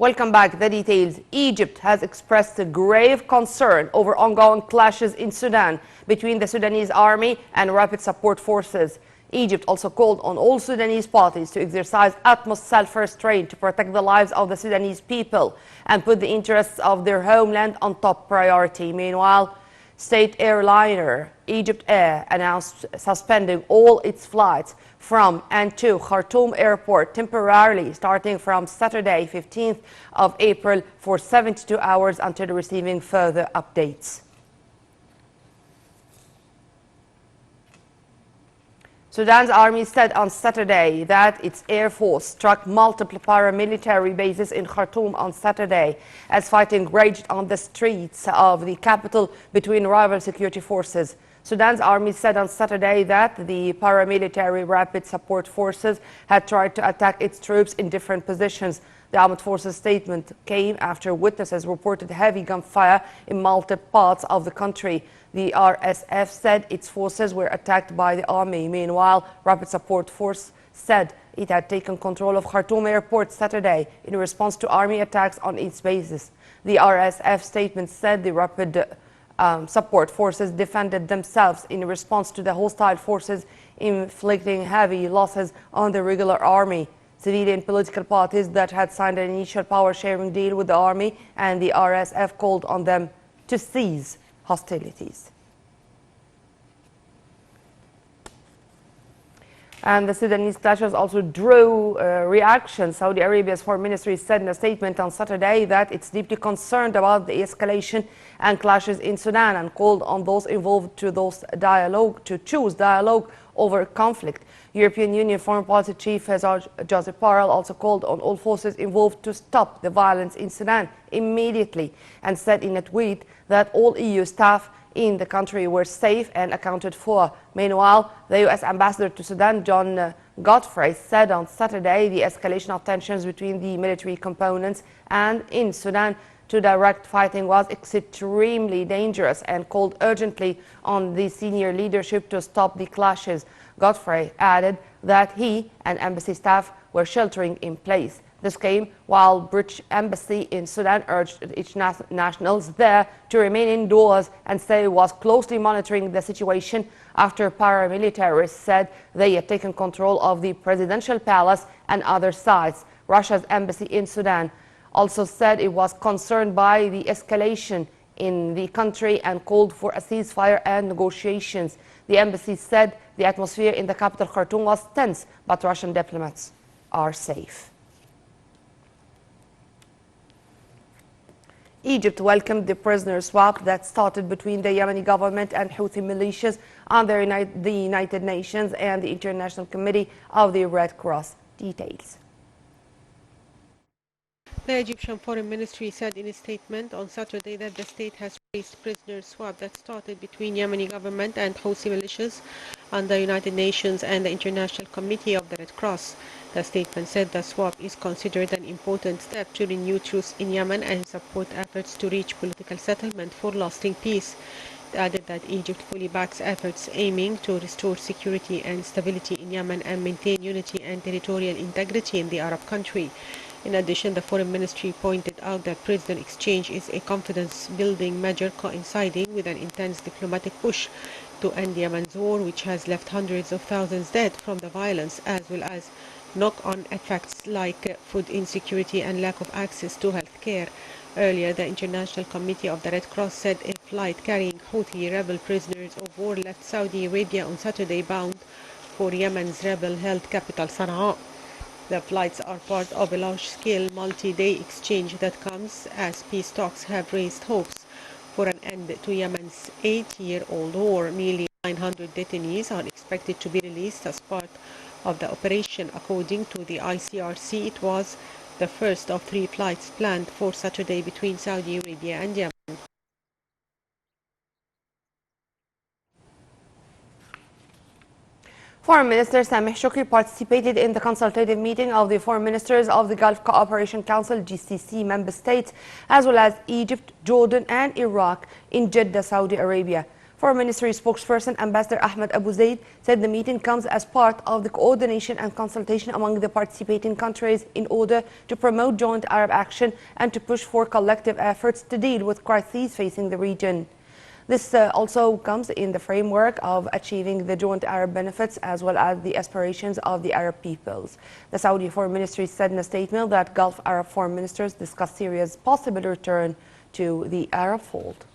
Welcome back. The details. Egypt has expressed a grave concern over ongoing clashes in Sudan between the Sudanese army and rapid support forces. Egypt also called on all Sudanese parties to exercise utmost self-restraint to protect the lives of the Sudanese people and put the interests of their homeland on top priority. Meanwhile, state airliner Egypt Air announced suspending all its flights from and to Khartoum Airport temporarily starting from Saturday 15th of April for 72 hours until receiving further updates. Sudan's army said on Saturday that its air force struck multiple paramilitary bases in Khartoum on Saturday as fighting raged on the streets of the capital between rival security forces. Sudan's army said on Saturday that the paramilitary rapid support forces had tried to attack its troops in different positions. The armed forces statement came after witnesses reported heavy gunfire in multiple parts of the country. The RSF said its forces were attacked by the army. Meanwhile, Rapid Support Force said it had taken control of Khartoum Airport Saturday in response to army attacks on its bases. The RSF statement said the Rapid Support Forces defended themselves in response to the hostile forces, inflicting heavy losses on the regular army. Civilian political parties that had signed an initial power-sharing deal with the army and the RSF called on them to cease hostilities. And the Sudanese clashes also drew reactions. Saudi Arabia's foreign ministry said in a statement on Saturday that it's deeply concerned about the escalation and clashes in Sudan and called on those involved to choose dialogue over conflict. European Union Foreign Policy Chief Josep Borrell also called on all forces involved to stop the violence in Sudan immediately and said in a tweet that all EU staff in the country were safe and accounted for. Meanwhile, the U.S. ambassador to Sudan, John Godfrey, said on Saturday the escalation of tensions between the military components and in Sudan to direct fighting was extremely dangerous and called urgently on the senior leadership to stop the clashes. Godfrey added that he and embassy staff were sheltering in place. This came while British embassy in Sudan urged its nationals there to remain indoors and said it was closely monitoring the situation after paramilitaries said they had taken control of the presidential palace and other sites. Russia's embassy in Sudan also said it was concerned by the escalation in the country and called for a ceasefire and negotiations. The embassy said the atmosphere in the capital Khartoum was tense, but Russian diplomats are safe. Egypt welcomed the prisoner swap that started between the Yemeni government and Houthi militias under the United Nations and the International Committee of the Red Cross. Details. The Egyptian Foreign Ministry said in a statement on Saturday that the state has raised prisoner swap that started between Yemeni government and Houthi militias under United Nations and the International Committee of the Red Cross. The statement said the swap is considered an important step to renew truce in Yemen and support efforts to reach political settlement for lasting peace. It added that Egypt fully backs efforts aiming to restore security and stability in Yemen and maintain unity and territorial integrity in the Arab country. In addition, the Foreign Ministry pointed out that prisoner exchange is a confidence-building measure coinciding with an intense diplomatic push to end Yemen's war, which has left hundreds of thousands dead from the violence, as well as knock-on effects like food insecurity and lack of access to health care. Earlier, the International Committee of the Red Cross said a flight carrying Houthi rebel prisoners of war left Saudi Arabia on Saturday bound for Yemen's rebel-held capital Sana'a. The flights are part of a large-scale multi-day exchange that comes as peace talks have raised hopes for an end to Yemen's 8-year-old war. Nearly 900 detainees are expected to be released as part of the operation. According to the ICRC, it was the first of 3 flights planned for Saturday between Saudi Arabia and Yemen. Foreign Minister Sameh Shukri participated in the consultative meeting of the foreign ministers of the Gulf Cooperation Council GCC member states, as well as Egypt, Jordan and Iraq in Jeddah, Saudi Arabia. Foreign Ministry spokesperson Ambassador Ahmed Abu Zaid said the meeting comes as part of the coordination and consultation among the participating countries in order to promote joint Arab action and to push for collective efforts to deal with crises facing the region. This also comes in the framework of achieving the joint Arab benefits as well as the aspirations of the Arab peoples. The Saudi Foreign Ministry said in a statement that Gulf Arab foreign ministers discussed Syria's possible return to the Arab fold.